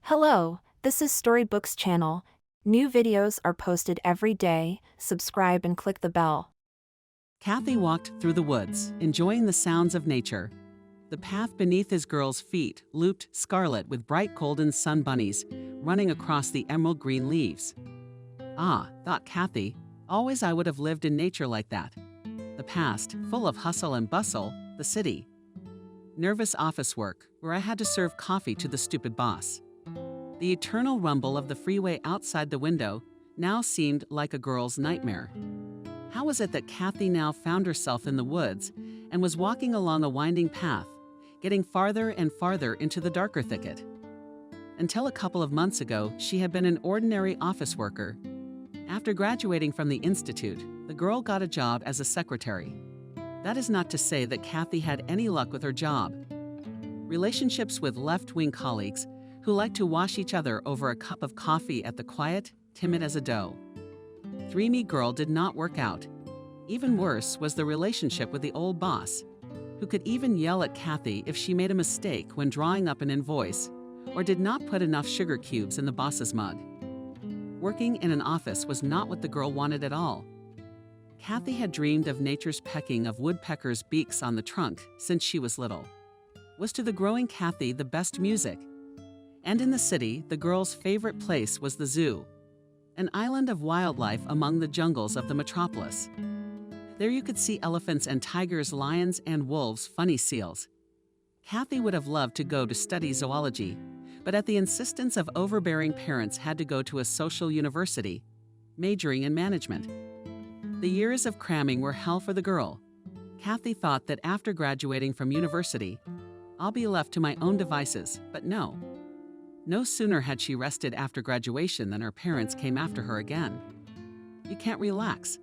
Hello, this is Storybooks channel. New videos are posted every day. Subscribe and click the bell. Kathy walked through the woods, enjoying the sounds of nature. The path beneath his girl's feet looped scarlet with bright golden sun bunnies running across the emerald green leaves. Ah, thought Kathy, always I would have lived in nature like that. The past, full of hustle and bustle, the city. Nervous office work, where I had to serve coffee to the stupid boss. The eternal rumble of the freeway outside the window now seemed like a girl's nightmare. How was it that Kathy now found herself in the woods and was walking along a winding path, getting farther and farther into the darker thicket? Until a couple of months ago, she had been an ordinary office worker. After graduating from the institute, the girl got a job as a secretary. That is not to say that Kathy had any luck with her job. Relationships with left-wing colleagues who liked to wash each other over a cup of coffee at the quiet, timid as a doe. 3Me girl did not work out. Even worse was the relationship with the old boss, who could even yell at Kathy if she made a mistake when drawing up an invoice or did not put enough sugar cubes in the boss's mug. Working in an office was not what the girl wanted at all. Kathy had dreamed of nature's pecking of woodpeckers' beaks on the trunk since she was little. Was to the growing Kathy the best music. And in the city, the girl's favorite place was the zoo, an island of wildlife among the jungles of the metropolis. There you could see elephants and tigers, lions and wolves, funny seals. Kathy would have loved to go to study zoology, but at the insistence of overbearing parents had to go to a social university, majoring in management. The years of cramming were hell for the girl. Kathy thought that after graduating from university, I'll be left to my own devices, but no. No sooner had she rested after graduation than her parents came after her again. You can't relax.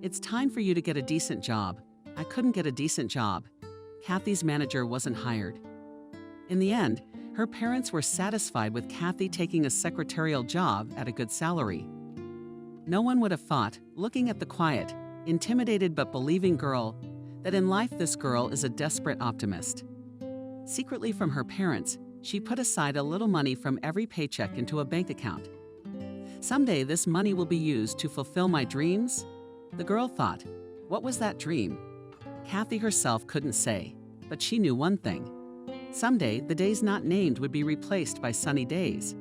It's time for you to get a decent job. I couldn't get a decent job. Kathy's manager wasn't hired. In the end, her parents were satisfied with Kathy taking a secretarial job at a good salary. No one would have thought, looking at the quiet, intimidated but believing girl, that in life this girl is a desperate optimist. Secretly from her parents, she put aside a little money from every paycheck into a bank account. Someday this money will be used to fulfill my dreams? The girl thought. What was that dream? Kathy herself couldn't say, but she knew one thing. Someday the days not named would be replaced by sunny days.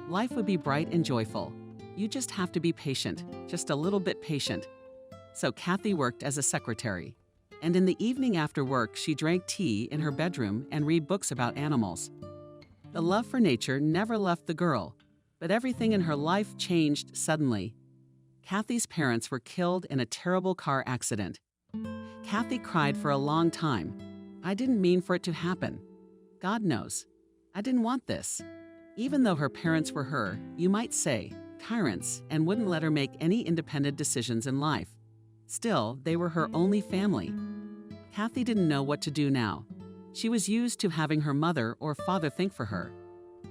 Life would be bright and joyful. You just have to be patient, just a little bit patient. So Kathy worked as a secretary. And in the evening after work, she drank tea in her bedroom and read books about animals. The love for nature never left the girl, but everything in her life changed suddenly. Kathy's parents were killed in a terrible car accident. Kathy cried for a long time. I didn't mean for it to happen. God knows. I didn't want this. Even though her parents were her, you might say, tyrants, and wouldn't let her make any independent decisions in life. Still, they were her only family. Kathy didn't know what to do now. She was used to having her mother or father think for her.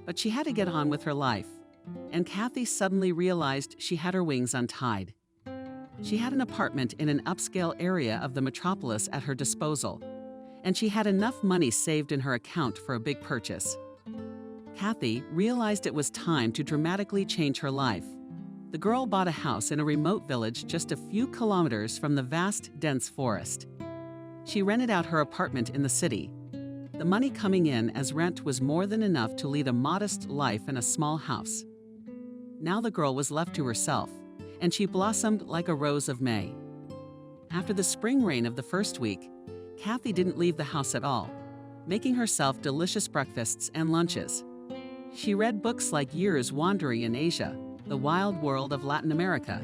But she had to get on with her life. And Kathy suddenly realized she had her wings untied. She had an apartment in an upscale area of the metropolis at her disposal, and she had enough money saved in her account for a big purchase. Kathy realized it was time to dramatically change her life. The girl bought a house in a remote village just a few kilometers from the vast, dense forest. She rented out her apartment in the city. The money coming in as rent was more than enough to lead a modest life in a small house. Now the girl was left to herself, and she blossomed like a rose of May. After the spring rain of the first week, Kathy didn't leave the house at all, making herself delicious breakfasts and lunches. She read books like Years Wandering in Asia, The Wild World of Latin America.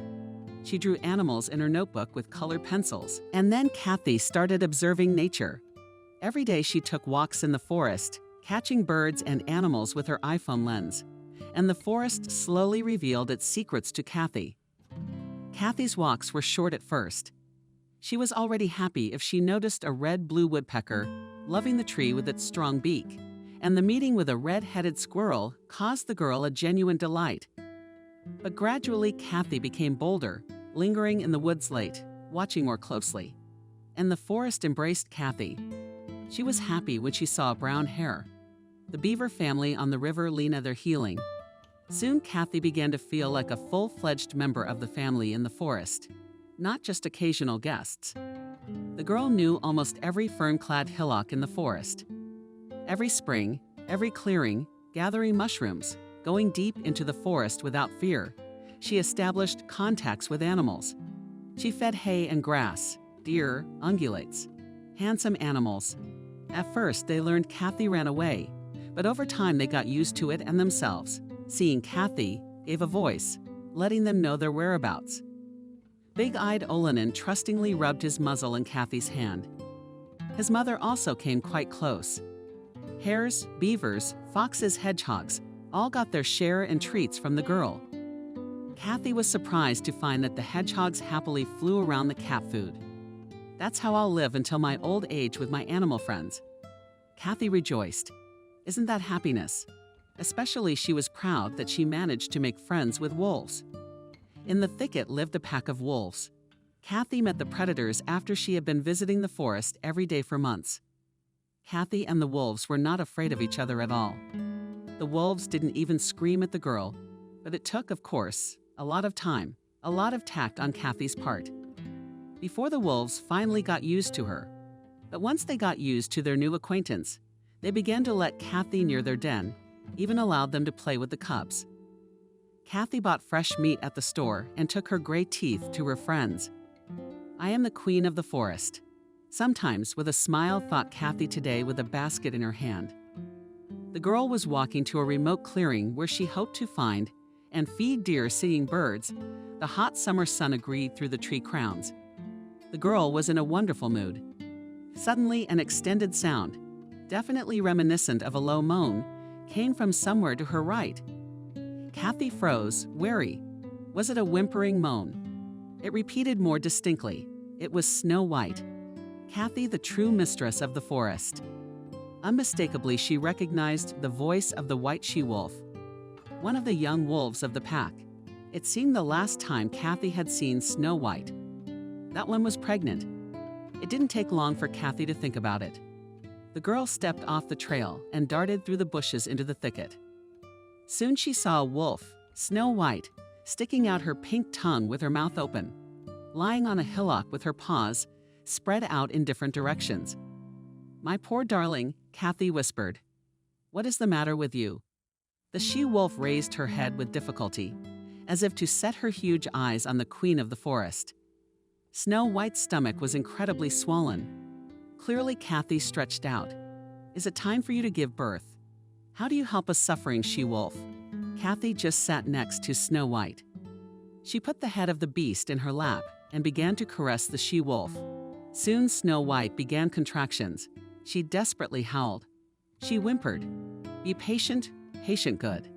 She drew animals in her notebook with colored pencils, and then Kathy started observing nature. Every day she took walks in the forest, catching birds and animals with her iPhone lens, and the forest slowly revealed its secrets to Kathy. Kathy's walks were short at first. She was already happy if she noticed a red-blue woodpecker, loving the tree with its strong beak, and the meeting with a red-headed squirrel caused the girl a genuine delight. But gradually Kathy became bolder, lingering in the woods late, watching more closely. And the forest embraced Kathy. She was happy when she saw brown hare. The beaver family on the river Lena their healing. Soon Kathy began to feel like a full-fledged member of the family in the forest, not just occasional guests. The girl knew almost every fern-clad hillock in the forest. Every spring, every clearing, gathering mushrooms, going deep into the forest without fear, she established contacts with animals. She fed hay and grass, deer, ungulates, handsome animals. At first, they learned Kathy ran away, but over time they got used to it and themselves. Seeing Kathy gave a voice, letting them know their whereabouts. Big-eyed Olanin trustingly rubbed his muzzle in Kathy's hand. His mother also came quite close. Hares, beavers, foxes, hedgehogs all got their share and treats from the girl. Kathy was surprised to find that the hedgehogs happily flew around the cat food. That's how I'll live until my old age with my animal friends. Kathy rejoiced. Isn't that happiness? Especially she was proud that she managed to make friends with wolves. In the thicket lived a pack of wolves. Kathy met the predators after she had been visiting the forest every day for months. Kathy and the wolves were not afraid of each other at all. The wolves didn't even scream at the girl, but it took, of course, a lot of time, a lot of tact on Kathy's part. Before the wolves finally got used to her. But once they got used to their new acquaintance, they began to let Kathy near their den, even allowed them to play with the cubs. Kathy bought fresh meat at the store and took her gray teeth to her friends. I am the queen of the forest. Sometimes, with a smile, thought Kathy today with a basket in her hand. The girl was walking to a remote clearing where she hoped to find and feed deer singing birds. The hot summer sun agreed through the tree crowns. The girl was in a wonderful mood. Suddenly, an extended sound, definitely reminiscent of a low moan, came from somewhere to her right. Kathy froze, wary. Was it a whimpering moan? It repeated more distinctly. It was Snow White. Kathy, the true mistress of the forest. Unmistakably, she recognized the voice of the white she-wolf, one of the young wolves of the pack. It seemed the last time Kathy had seen Snow White. That one was pregnant. It didn't take long for Kathy to think about it. The girl stepped off the trail and darted through the bushes into the thicket. Soon she saw a wolf, Snow White, sticking out her pink tongue with her mouth open, lying on a hillock with her paws spread out in different directions. "My poor darling," Kathy whispered. "What is the matter with you?" The she-wolf raised her head with difficulty, as if to set her huge eyes on the queen of the forest. Snow White's stomach was incredibly swollen. Clearly, Kathy stretched out. "Is it time for you to give birth? How do you help a suffering she-wolf?" Kathy just sat next to Snow White. She put the head of the beast in her lap and began to caress the she-wolf. Soon Snow White began contractions. She desperately howled. She whimpered, "Be patient, patient good."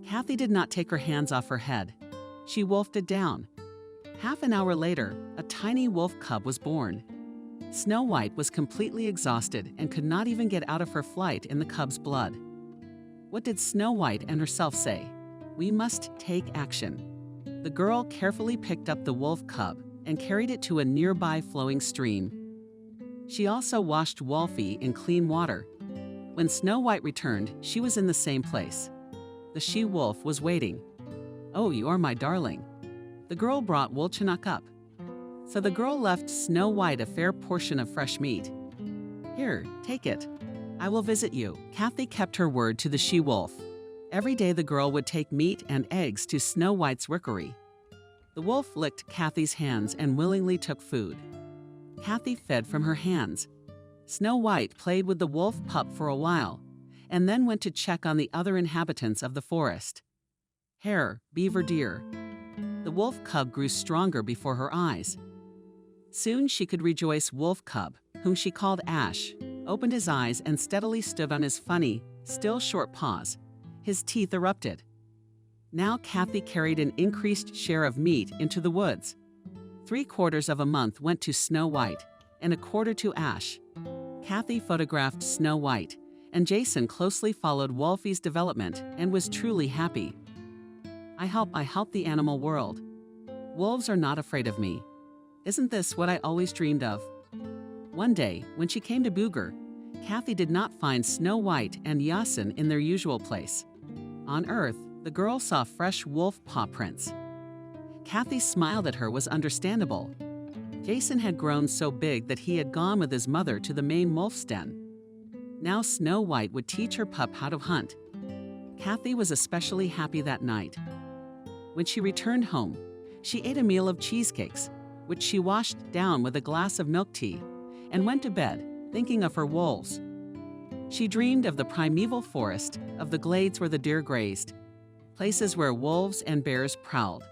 Kathy did not take her hands off her head. She wolfed it down. Half an hour later, a tiny wolf cub was born. Snow White was completely exhausted and could not even get out of her flight in the cub's blood. What did Snow White and herself say? We must take action. The girl carefully picked up the wolf cub and carried it to a nearby flowing stream. She also washed Wolfie in clean water. When Snow White returned, she was in the same place. The she-wolf was waiting. "Oh, you are my darling." The girl brought Wolchinock up. So the girl left Snow White a fair portion of fresh meat. "Here, take it. I will visit you." Kathy kept her word to the she-wolf. Every day the girl would take meat and eggs to Snow White's rookery. The wolf licked Kathy's hands and willingly took food. Kathy fed from her hands. Snow White played with the wolf pup for a while, and then went to check on the other inhabitants of the forest. Hare, beaver, deer. The wolf cub grew stronger before her eyes. Soon she could rejoice Wolf Cub, whom she called Ash, opened his eyes and steadily stood on his funny, still short paws. His teeth erupted. Now Kathy carried an increased share of meat into the woods. 3/4 of a month went to Snow White, and a quarter to Ash. Kathy photographed Snow White, and Jason closely followed Wolfie's development and was truly happy. I help the animal world. Wolves are not afraid of me. Isn't this what I always dreamed of? One day, when she came to Booger, Kathy did not find Snow White and Yasin in their usual place. On Earth, the girl saw fresh wolf paw prints. Kathy smiled at her was understandable. Jason had grown so big that he had gone with his mother to the main wolf's den. Now Snow White would teach her pup how to hunt. Kathy was especially happy that night. When she returned home, she ate a meal of cheesecakes, which she washed down with a glass of milk tea, and went to bed, thinking of her wolves. She dreamed of the primeval forest, of the glades where the deer grazed, places where wolves and bears prowled,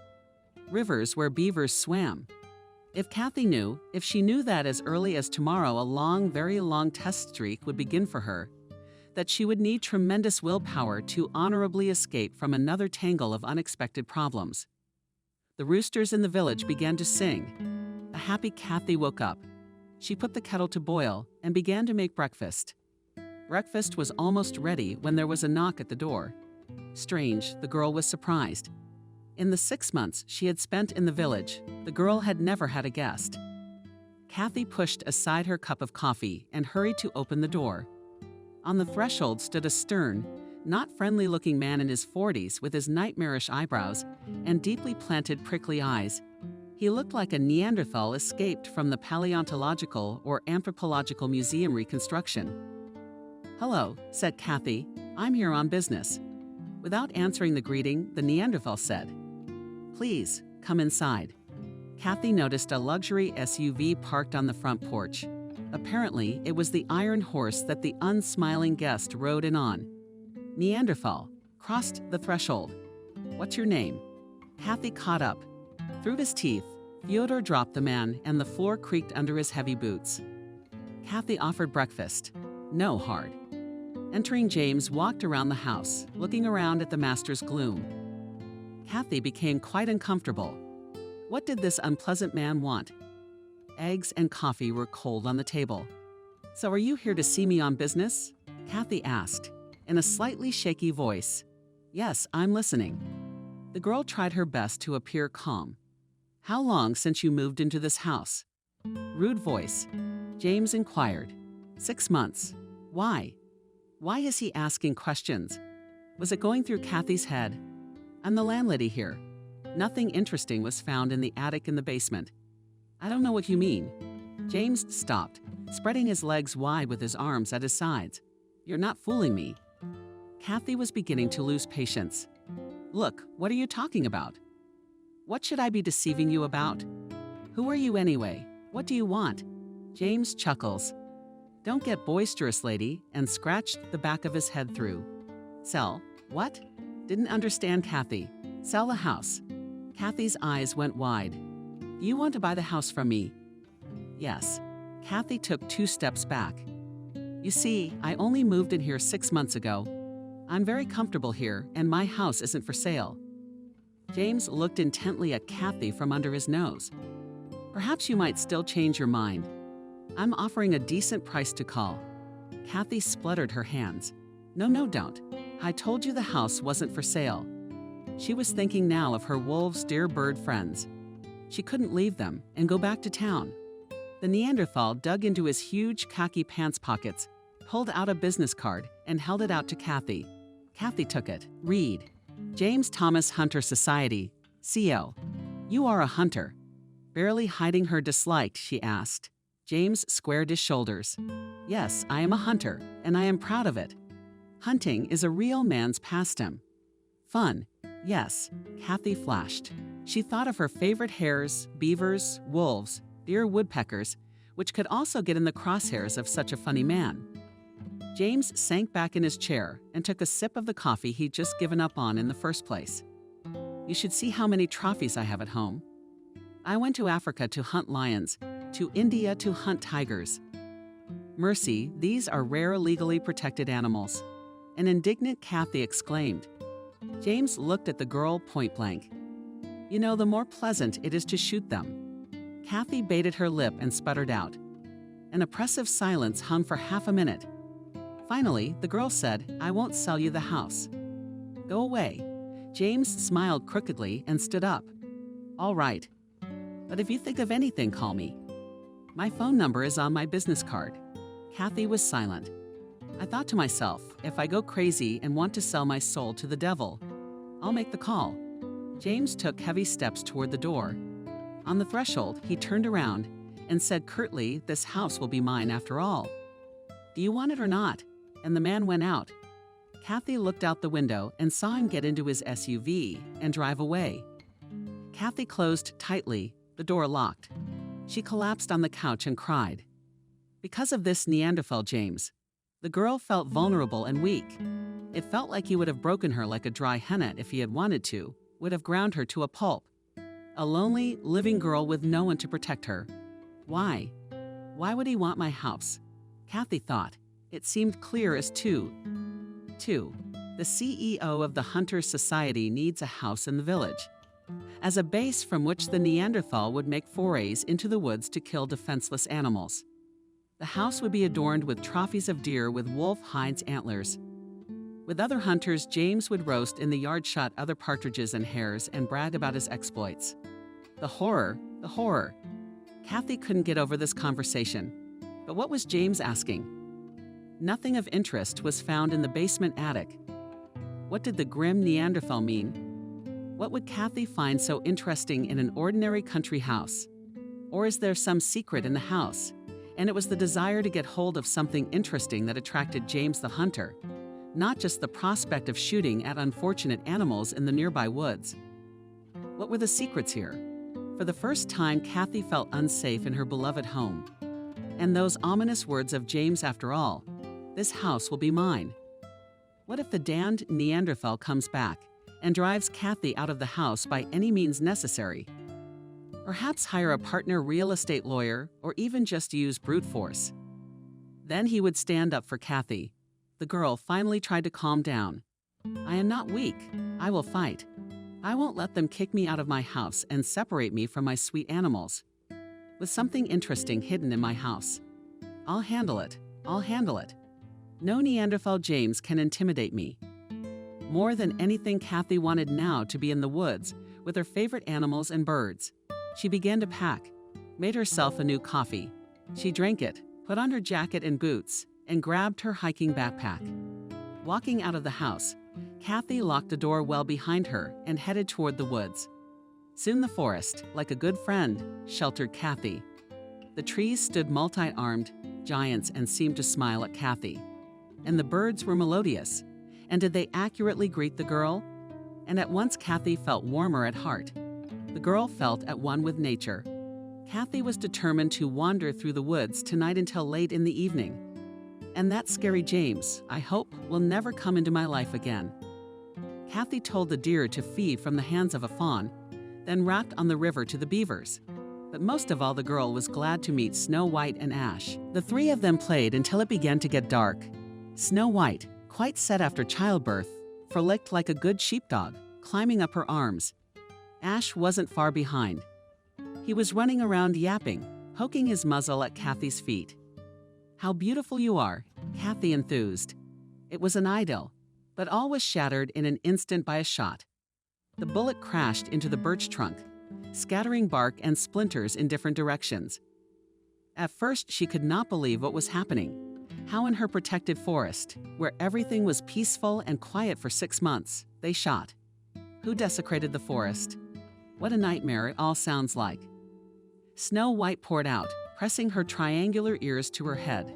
rivers where beavers swam. If she knew that as early as tomorrow a long, very long test streak would begin for her, that she would need tremendous willpower to honorably escape from another tangle of unexpected problems. The roosters in the village began to sing. A happy Kathy woke up. She put the kettle to boil and began to make breakfast. Breakfast was almost ready when there was a knock at the door. Strange, the girl was surprised. In the 6 months she had spent in the village, the girl had never had a guest. Kathy pushed aside her cup of coffee and hurried to open the door. On the threshold stood a stern, not friendly-looking man in his 40s with his nightmarish eyebrows and deeply planted prickly eyes. He looked like a Neanderthal escaped from the paleontological or anthropological museum reconstruction. "Hello," said Kathy. "I'm here on business." Without answering the greeting, the Neanderthal said, "Please, come inside." Kathy noticed a luxury SUV parked on the front porch. Apparently, it was the iron horse that the unsmiling guest rode in on. Neanderthal crossed the threshold. "What's your name?" Kathy caught up. Through his teeth, Fyodor dropped the man and the floor creaked under his heavy boots. Kathy offered breakfast. No hard. Entering, James walked around the house, looking around at the master's gloom. Kathy became quite uncomfortable. What did this unpleasant man want? Eggs and coffee were cold on the table. "So are you here to see me on business?" Kathy asked, in a slightly shaky voice. "Yes, I'm listening." The girl tried her best to appear calm. "How long since you moved into this house?" Rude voice. James inquired. 6 months. Why? Why is he asking questions? Was it going through Kathy's head? "I'm the landlady here. Nothing interesting was found in the attic in the basement." "I don't know what you mean." James stopped, spreading his legs wide with his arms at his sides. "You're not fooling me." Kathy was beginning to lose patience. "Look, what are you talking about? What should I be deceiving you about? Who are you anyway? What do you want?" James chuckles. "Don't get boisterous, lady," and scratched the back of his head through. "Sell? What?" Didn't understand Kathy. "Sell the house." Kathy's eyes went wide. "Do you want to buy the house from me?" "Yes." Kathy took 2 steps back. "You see, I only moved in here 6 months ago. I'm very comfortable here, and my house isn't for sale." James looked intently at Kathy from under his nose. "Perhaps you might still change your mind. I'm offering a decent price to call." Kathy spluttered her hands. No, don't. I told you the house wasn't for sale." She was thinking now of her wolves' dear bird friends. She couldn't leave them and go back to town. The Neanderthal dug into his huge khaki pants pockets, pulled out a business card, and held it out to Kathy. Kathy took it. "Read. James Thomas Hunter Society, CO. You are a hunter." Barely hiding her dislike, she asked. James squared his shoulders. "Yes, I am a hunter, and I am proud of it. Hunting is a real man's pastime." "Fun. Yes," Kathy flashed. She thought of her favorite hares, beavers, wolves, deer, woodpeckers, which could also get in the crosshairs of such a funny man. James sank back in his chair and took a sip of the coffee he'd just given up on in the first place. "You should see how many trophies I have at home. I went to Africa to hunt lions, to India to hunt tigers. Mercy, these are rare, legally protected animals." An indignant Kathy exclaimed. James looked at the girl point blank. "You know, the more pleasant it is to shoot them." Kathy baited her lip and sputtered out. An oppressive silence hung for half a minute. Finally, the girl said, "I won't sell you the house." "Go away." James smiled crookedly and stood up. "All right. But if you think of anything, call me. My phone number is on my business card." Kathy was silent. I thought to myself, if I go crazy and want to sell my soul to the devil, I'll make the call. James took heavy steps toward the door. On the threshold, he turned around and said curtly, "This house will be mine after all. Do you want it or not?" And the man went out. Kathy looked out the window and saw him get into his SUV and drive away. Kathy closed tightly, the door locked. She collapsed on the couch and cried. Because of this Neanderthal James, the girl felt vulnerable and weak. It felt like he would have broken her like a dry hennet if he had wanted to, would have ground her to a pulp. A lonely, living girl with no one to protect her. Why? Why would he want my house? Kathy thought. It seemed clear as two. 2. The CEO of the Hunter Society needs a house in the village, as a base from which the Neanderthal would make forays into the woods to kill defenseless animals. The house would be adorned with trophies of deer with wolf hides antlers. With other hunters, James would roast in the yard shot other partridges and hares and brag about his exploits. The horror, the horror. Kathy couldn't get over this conversation. But what was James asking? Nothing of interest was found in the basement attic. What did the grim Neanderthal mean? What would Kathy find so interesting in an ordinary country house? Or is there some secret in the house, and it was the desire to get hold of something interesting that attracted James the hunter, not just the prospect of shooting at unfortunate animals in the nearby woods? What were the secrets here? For the first time, Kathy felt unsafe in her beloved home. And those ominous words of James, after all, "This house will be mine." What if the damned Neanderthal comes back and drives Kathy out of the house by any means necessary? Perhaps hire a partner real estate lawyer or even just use brute force. Then he would stand up for Kathy. The girl finally tried to calm down. "I am not weak. I will fight. I won't let them kick me out of my house and separate me from my sweet animals. With something interesting hidden in my house. I'll handle it. I'll handle it. No Neanderthal James can intimidate me." More than anything, Kathy wanted now to be in the woods with her favorite animals and birds. She began to pack, made herself a new coffee. She drank it, put on her jacket and boots, and grabbed her hiking backpack. Walking out of the house, Kathy locked the door well behind her and headed toward the woods. Soon the forest, like a good friend, sheltered Kathy. The trees stood multi-armed, giants, and seemed to smile at Kathy. And the birds were melodious. And did they accurately greet the girl? And at once Kathy felt warmer at heart. The girl felt at one with nature. Kathy was determined to wander through the woods tonight until late in the evening. And that scary James, I hope, will never come into my life again. Kathy told the deer to feed from the hands of a fawn, then rapped on the river to the beavers. But most of all, the girl was glad to meet Snow White and Ash. The three of them played until it began to get dark. Snow White, quite set after childbirth, frolicked like a good sheepdog, climbing up her arms. Ash wasn't far behind. He was running around yapping, poking his muzzle at Kathy's feet. "How beautiful you are," Kathy enthused. It was an idyll, but all was shattered in an instant by a shot. The bullet crashed into the birch trunk, scattering bark and splinters in different directions. At first, she could not believe what was happening. How in her protected forest, where everything was peaceful and quiet for 6 months, they shot. Who desecrated the forest? What a nightmare it all sounds like. Snow White poured out, pressing her triangular ears to her head.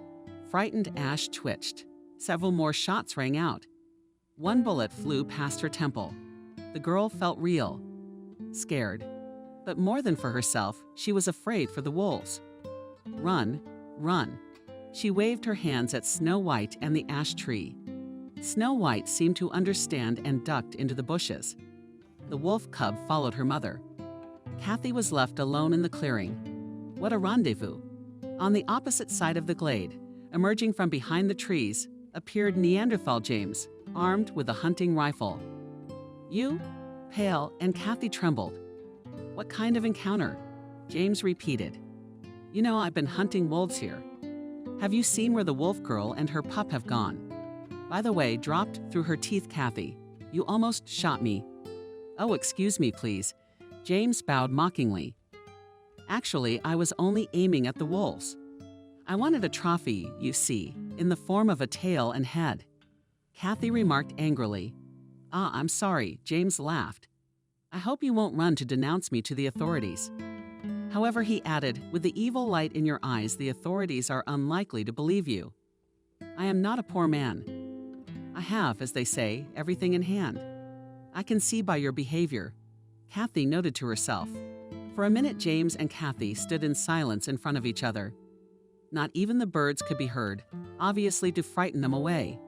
Frightened Ash twitched. Several more shots rang out. One bullet flew past her temple. The girl felt real, scared. But more than for herself, she was afraid for the wolves. "Run, run." She waved her hands at Snow White and the ash tree. Snow White seemed to understand and ducked into the bushes. The wolf cub followed her mother. Kathy was left alone in the clearing. What a rendezvous! On the opposite side of the glade, emerging from behind the trees, appeared Neanderthal James, armed with a hunting rifle. "You?" Pale, and Kathy trembled. "What kind of encounter?" James repeated. "You know, I've been hunting wolves here. Have you seen where the wolf girl and her pup have gone? By the way," dropped through her teeth Kathy, "you almost shot me." "Oh, excuse me, please." James bowed mockingly. "Actually, I was only aiming at the wolves." I wanted a trophy, you see, in the form of a tail and head. Kathy remarked angrily. Ah, I'm sorry, James laughed. I hope you won't run to denounce me to the authorities. However, he added, with the evil light in your eyes, the authorities are unlikely to believe you. I am not a poor man. I have, as they say, everything in hand. I can see by your behavior. Kathy noted to herself. For a minute, James and Kathy stood in silence in front of each other. Not even the birds could be heard, obviously to frighten them away.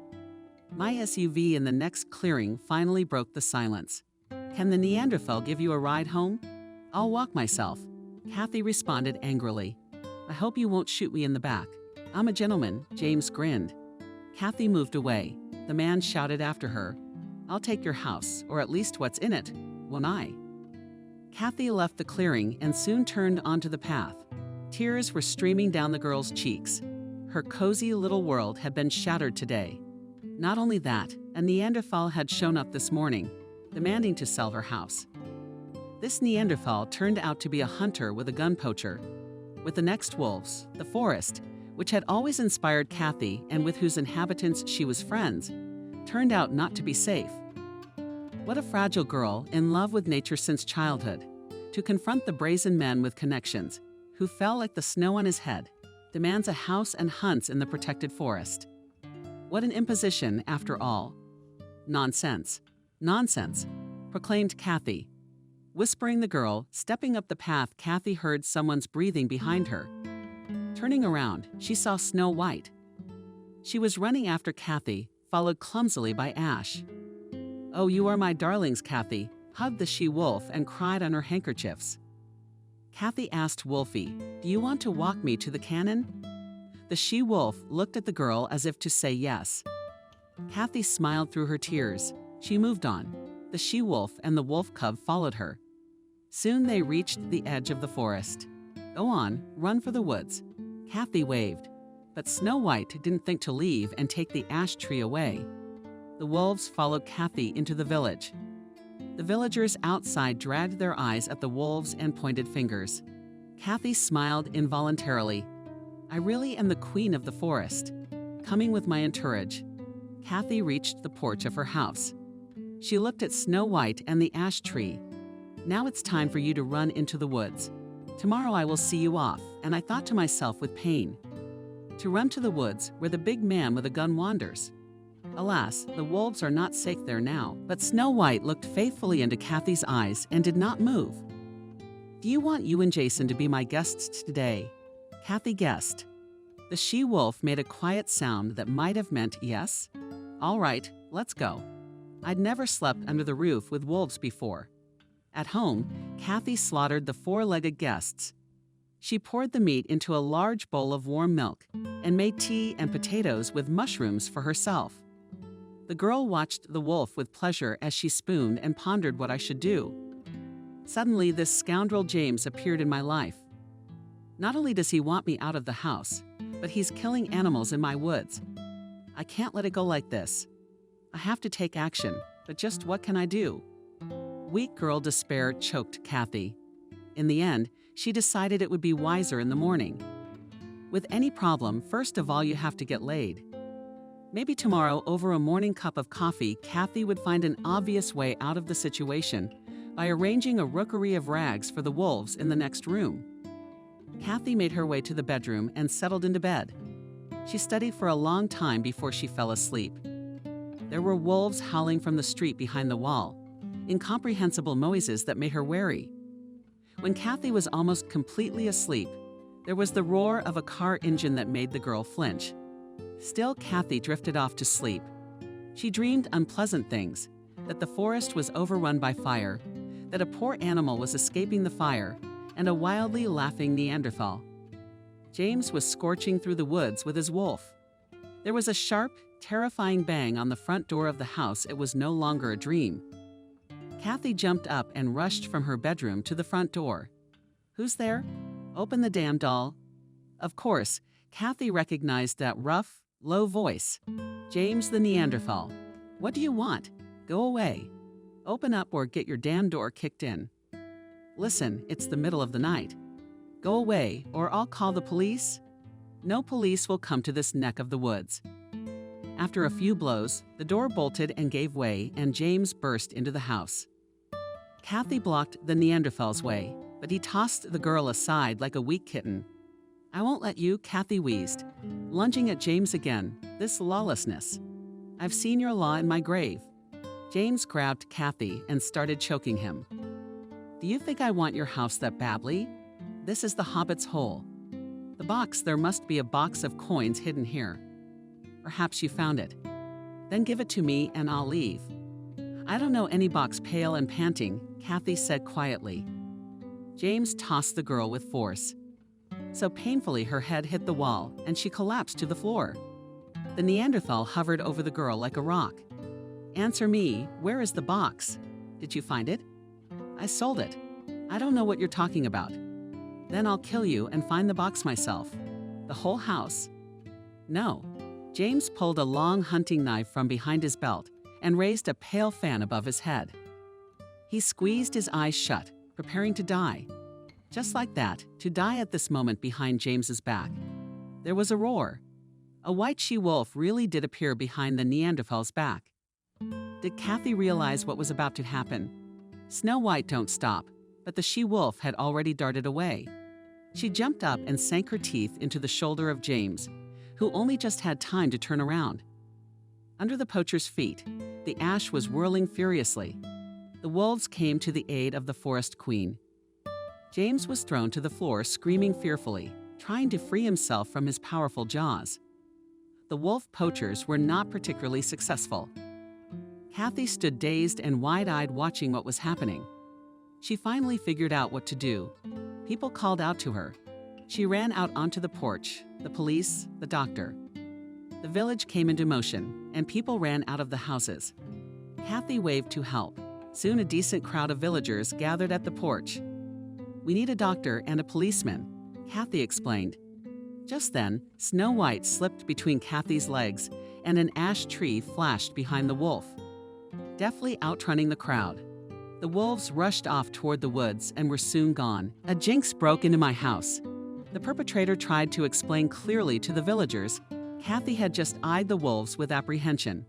My SUV in the next clearing finally broke the silence. Can the Neanderthal give you a ride home? I'll walk myself. Kathy responded angrily. I hope you won't shoot me in the back. I'm a gentleman, James grinned. Kathy moved away. The man shouted after her, I'll take your house, or at least what's in it, won't I? Kathy left the clearing and soon turned onto the path. Tears were streaming down the girl's cheeks. Her cozy little world had been shattered today. Not only that, a Neanderthal had shown up this morning, demanding to sell her house. This Neanderthal turned out to be a hunter with a gun poacher. With the next wolves, the forest, which had always inspired Kathy and with whose inhabitants she was friends, turned out not to be safe. What a fragile girl, in love with nature since childhood, to confront the brazen men with connections, who fell like the snow on his head, demands a house and hunts in the protected forest. What an imposition, after all. Nonsense. Nonsense, proclaimed Kathy. Whispering the girl, stepping up the path, Kathy heard someone's breathing behind her. Turning around, she saw Snow White. She was running after Kathy, followed clumsily by Ash. Oh, you are my darlings, Kathy, hugged the she-wolf and cried on her handkerchiefs. Kathy asked Wolfie, do you want to walk me to the cannon? The she-wolf looked at the girl as if to say yes. Kathy smiled through her tears. She moved on. The she-wolf and the wolf cub followed her. Soon they reached the edge of the forest. Go on, run for the woods. Kathy waved, but Snow White didn't think to leave and take the ash tree away. The wolves followed Kathy into the village. The villagers outside dragged their eyes at the wolves and pointed fingers. Kathy smiled involuntarily. I really am the queen of the forest. Coming with my entourage. Kathy reached the porch of her house. She looked at Snow White and the ash tree. Now it's time for you to run into the woods. Tomorrow I will see you off, and I thought to myself with pain. To run to the woods where the big man with a gun wanders. Alas, the wolves are not safe there now, but Snow White looked faithfully into Kathy's eyes and did not move. Do you want you and Jason to be my guests today? Kathy guessed. The she-wolf made a quiet sound that might have meant yes. All right, let's go. I'd never slept under the roof with wolves before. At home, Kathy slaughtered the four-legged guests. She poured the meat into a large bowl of warm milk and made tea and potatoes with mushrooms for herself. The girl watched the wolf with pleasure as she spooned and pondered what I should do. Suddenly, this scoundrel James appeared in my life. Not only does he want me out of the house, but he's killing animals in my woods. I can't let it go like this. I have to take action, but just what can I do? Weak girl despair choked Kathy. In the end, she decided it would be wiser in the morning. With any problem, first of all you have to get laid. Maybe tomorrow, over a morning cup of coffee, Kathy would find an obvious way out of the situation by arranging a rookery of rags for the wolves in the next room. Kathy made her way to the bedroom and settled into bed. She studied for a long time before she fell asleep. There were wolves howling from the street behind the wall, incomprehensible noises that made her wary. When Kathy was almost completely asleep, there was the roar of a car engine that made the girl flinch. Still, Kathy drifted off to sleep. She dreamed unpleasant things, that the forest was overrun by fire, that a poor animal was escaping the fire, and a wildly laughing Neanderthal. James was scorching through the woods with his wolf. There was a sharp, terrifying bang on the front door of the house. It was no longer a dream. Kathy jumped up and rushed from her bedroom to the front door. Who's there? Open the damn doll. Of course, Kathy recognized that rough, low voice. James the Neanderthal. What do you want? Go away. Open up or get your damn door kicked in. Listen, it's the middle of the night. Go away or I'll call the police. No police will come to this neck of the woods. After a few blows, the door bolted and gave way, and James burst into the house. Kathy blocked the Neanderthal's way, but he tossed the girl aside like a weak kitten. "I won't let you," Kathy wheezed, lunging at James again. "This lawlessness. I've seen your law in my grave." James grabbed Kathy and started choking him. "Do you think I want your house that badly? This is the Hobbit's hole. The box, there must be a box of coins hidden here. Perhaps you found it. Then give it to me and I'll leave." "I don't know any box." Pale and panting, Kathy said quietly. James tossed the girl with force. So painfully her head hit the wall and she collapsed to the floor. The Neanderthal hovered over the girl like a rock. "Answer me, where is the box? Did you find it?" "I sold it." "I don't know what you're talking about." "Then I'll kill you and find the box myself." "The whole house?" "No." James pulled a long hunting knife from behind his belt and raised a pale fan above his head. He squeezed his eyes shut, preparing to die. Just like that, to die at this moment behind James's back. There was a roar. A white she-wolf really did appear behind the Neanderthal's back. Did Kathy realize what was about to happen? Snow White don't stop, but the she-wolf had already darted away. She jumped up and sank her teeth into the shoulder of James, who only just had time to turn around. Under the poacher's feet, the ash was whirling furiously. The wolves came to the aid of the forest queen. James was thrown to the floor, screaming fearfully, trying to free himself from his powerful jaws. The wolf poachers were not particularly successful. Kathy stood dazed and wide-eyed watching what was happening. She finally figured out what to do. People called out to her. She ran out onto the porch, the police, the doctor. The village came into motion, and people ran out of the houses. Kathy waved to help. Soon a decent crowd of villagers gathered at the porch. "We need a doctor and a policeman," Kathy explained. Just then, Snow White slipped between Kathy's legs, and an ash tree flashed behind the wolf. Deftly outrunning the crowd, the wolves rushed off toward the woods and were soon gone. "A jinx broke into my house." The perpetrator tried to explain clearly to the villagers. Kathy had just eyed the wolves with apprehension.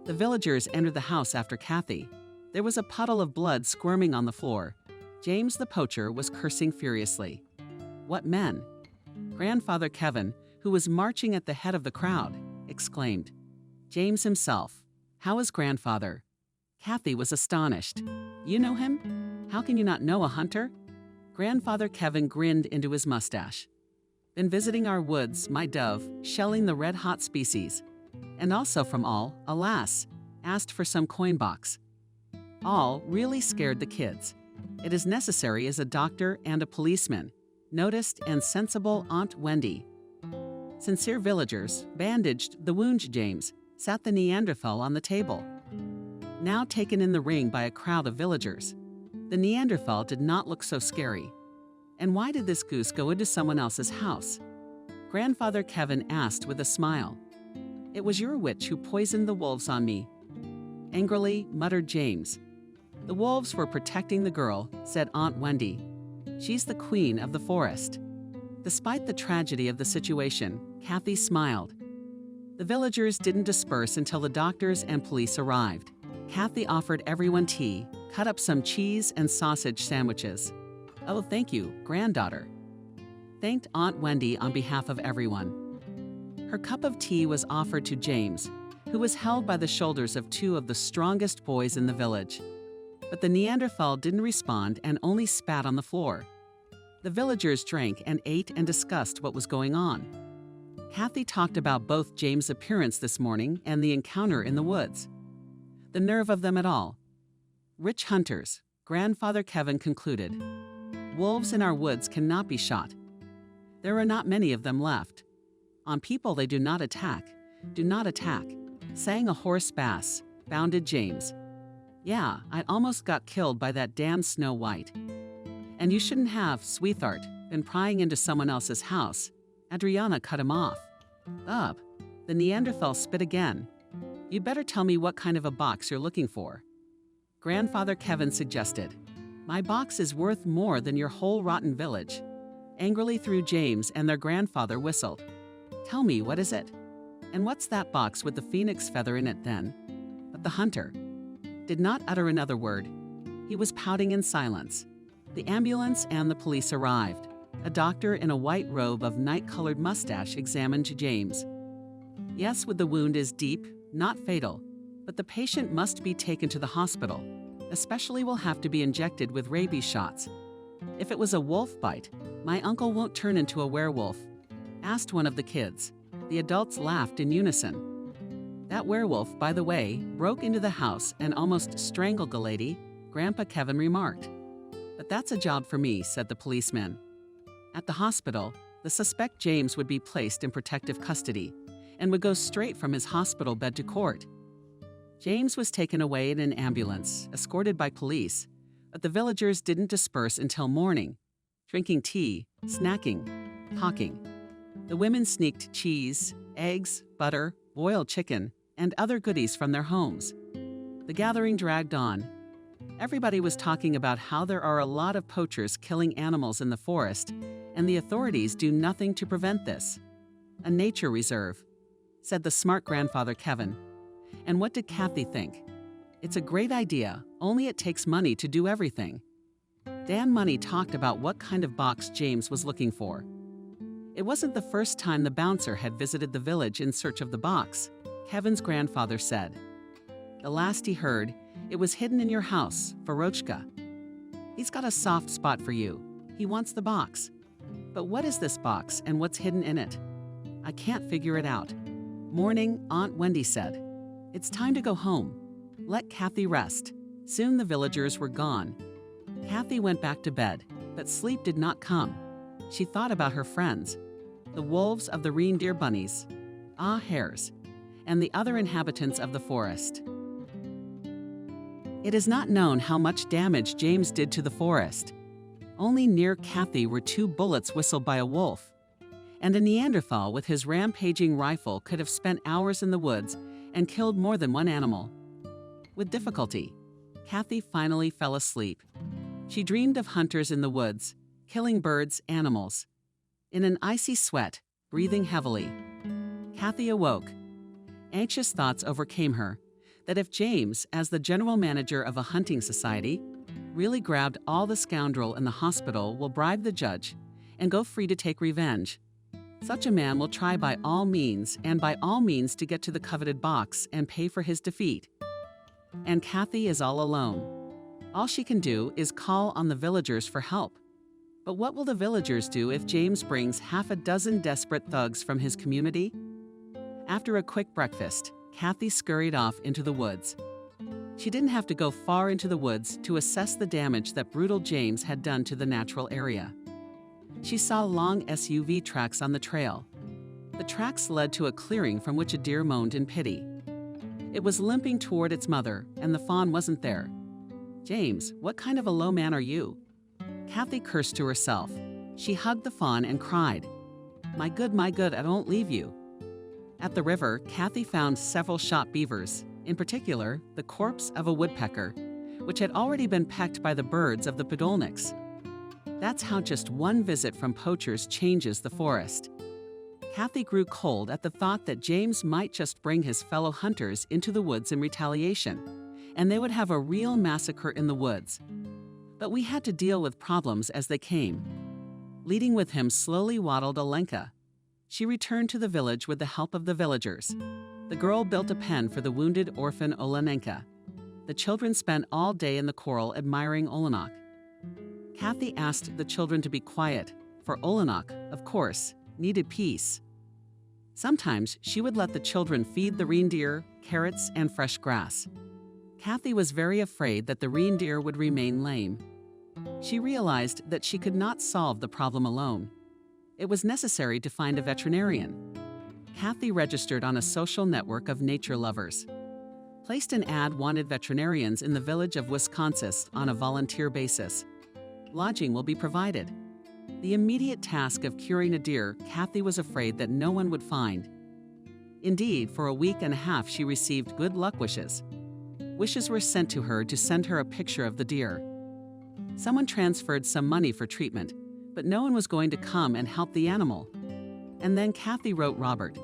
The villagers entered the house after Kathy. There was a puddle of blood squirming on the floor. James the poacher was cursing furiously. "What men?" Grandfather Kevin, who was marching at the head of the crowd, exclaimed. "James himself. How is grandfather?" Kathy was astonished. "You know him? How can you not know a hunter?" Grandfather Kevin grinned into his mustache. "Been visiting our woods, my dove, shelling the red-hot species. And also from All, alas, asked for some coin box." All really scared the kids. "It is necessary as a doctor and a policeman," noticed and sensible Aunt Wendy. Sincere villagers bandaged the wound. James sat the Neanderthal on the table. Now taken in the ring by a crowd of villagers, the Neanderthal did not look so scary. And why did this goose go into someone else's house? Grandfather Kevin asked with a smile. "It was your witch who poisoned the wolves on me," angrily muttered James. "The wolves were protecting the girl," said Aunt Wendy. "She's the queen of the forest." Despite the tragedy of the situation, Kathy smiled. The villagers didn't disperse until the doctors and police arrived. Kathy offered everyone tea, cut up some cheese and sausage sandwiches. "Oh, thank you, granddaughter," thanked Aunt Wendy on behalf of everyone. Her cup of tea was offered to James, who was held by the shoulders of two of the strongest boys in the village. But the Neanderthal didn't respond and only spat on the floor. The villagers drank and ate and discussed what was going on. Kathy talked about both James' appearance this morning and the encounter in the woods. The nerve of them at all. "Rich hunters," Grandfather Kevin concluded. "Wolves in our woods cannot be shot. There are not many of them left. On people they do not attack, sang a hoarse bass, bounded James. "Yeah, I almost got killed by that damn Snow White. And you shouldn't have, sweetheart, been prying into someone else's house." Adriana cut him off. "Up." The Neanderthal spit again. "You better tell me what kind of a box you're looking for." Grandfather Kevin suggested. "My box is worth more than your whole rotten village." Angrily threw James, and their grandfather whistled. Tell me, what is it? And what's that box with the phoenix feather in it then? But the hunter did not utter another word. He was pouting in silence. The ambulance and the police arrived. A doctor in a white robe of night-colored mustache examined James. Yes, the wound is deep, not fatal, but the patient must be taken to the hospital. Especially will have to be injected with rabies shots. If it was a wolf bite, my uncle won't turn into a werewolf, asked one of the kids. The adults laughed in unison. That werewolf, by the way, broke into the house and almost strangled the lady, Grandpa Kevin remarked. But that's a job for me, said the policeman. At the hospital, the suspect James would be placed in protective custody and would go straight from his hospital bed to court. James was taken away in an ambulance, escorted by police, but the villagers didn't disperse until morning, drinking tea, snacking, talking. The women sneaked cheese, eggs, butter, boiled chicken, and other goodies from their homes. The gathering dragged on. Everybody was talking about how there are a lot of poachers killing animals in the forest, and the authorities do nothing to prevent this. A nature reserve, said the smart grandfather Kevin. And what did Kathy think? It's a great idea, only it takes money to do everything. Dan Money talked about what kind of box James was looking for. It wasn't the first time the bouncer had visited the village in search of the box, Kevin's grandfather said. The last he heard, it was hidden in your house, Vorochka. He's got a soft spot for you. He wants the box. But what is this box and what's hidden in it? I can't figure it out. Morning, Aunt Wendy said. It's time to go home. Let Kathy rest. Soon the villagers were gone. Kathy went back to bed, but sleep did not come. She thought about her friends, the wolves of the reindeer bunnies, hares, and the other inhabitants of the forest. It is not known how much damage James did to the forest. Only near Kathy were 2 bullets whistled by a wolf, and a Neanderthal with his rampaging rifle could have spent hours in the woods and killed more than one animal. With difficulty, Kathy finally fell asleep. She dreamed of hunters in the woods, killing birds, animals. In an icy sweat, breathing heavily, Kathy awoke. Anxious thoughts overcame her that if James, as the general manager of a hunting society, really grabbed all the scoundrel in the hospital, will bribe the judge and go free to take revenge. Such a man will try by all means to get to the coveted box and pay for his defeat. And Kathy is all alone. All she can do is call on the villagers for help. But what will the villagers do if James brings half a dozen desperate thugs from his community? After a quick breakfast, Kathy scurried off into the woods. She didn't have to go far into the woods to assess the damage that brutal James had done to the natural area. She saw long SUV tracks on the trail. The tracks led to a clearing from which a deer moaned in pity. It was limping toward its mother, and the fawn wasn't there. James, what kind of a low man are you? Kathy cursed to herself. She hugged the fawn and cried, my good, I won't leave you." At the river, Kathy found several shot beavers, in particular, the corpse of a woodpecker, which had already been pecked by the birds of the Podolniks. That's how just one visit from poachers changes the forest. Kathy grew cold at the thought that James might just bring his fellow hunters into the woods in retaliation, and they would have a real massacre in the woods. But we had to deal with problems as they came. Leading with him slowly waddled Olenka. She returned to the village with the help of the villagers. The girl built a pen for the wounded orphan Olenenka. The children spent all day in the corral admiring Olenek. Kathy asked the children to be quiet, for Olenek, of course, needed peace. Sometimes she would let the children feed the reindeer carrots and fresh grass. Kathy was very afraid that the reindeer would remain lame. She realized that she could not solve the problem alone. It was necessary to find a veterinarian. Kathy registered on a social network of nature lovers. Placed an ad wanted veterinarians in the village of Wisconsin on a volunteer basis. Lodging will be provided. The immediate task of curing a deer, Kathy was afraid that no one would find. Indeed, for a week and a half she received good luck wishes. Wishes were sent to her to send her a picture of the deer. Someone transferred some money for treatment, but no one was going to come and help the animal. And then Kathy wrote Robert.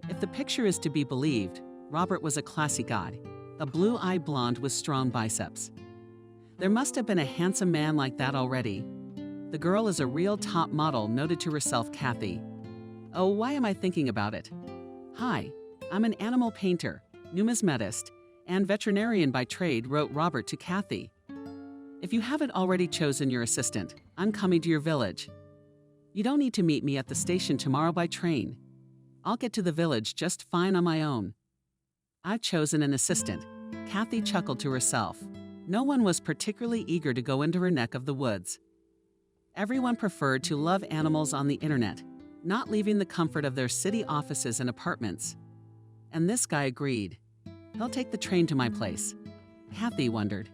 If the picture is to be believed, Robert was a classy guy, a blue-eyed blonde with strong biceps. There must have been a handsome man like that already. The girl is a real top model, noted to herself Kathy. Oh, why am I thinking about it? Hi, I'm an animal painter, numismatist, and veterinarian by trade, wrote Robert to Kathy. If you haven't already chosen your assistant, I'm coming to your village. You don't need to meet me at the station tomorrow by train. I'll get to the village just fine on my own. I've chosen an assistant. Kathy chuckled to herself. No one was particularly eager to go into her neck of the woods. Everyone preferred to love animals on the internet, not leaving the comfort of their city offices and apartments. And this guy agreed. He'll take the train to my place. Kathy wondered.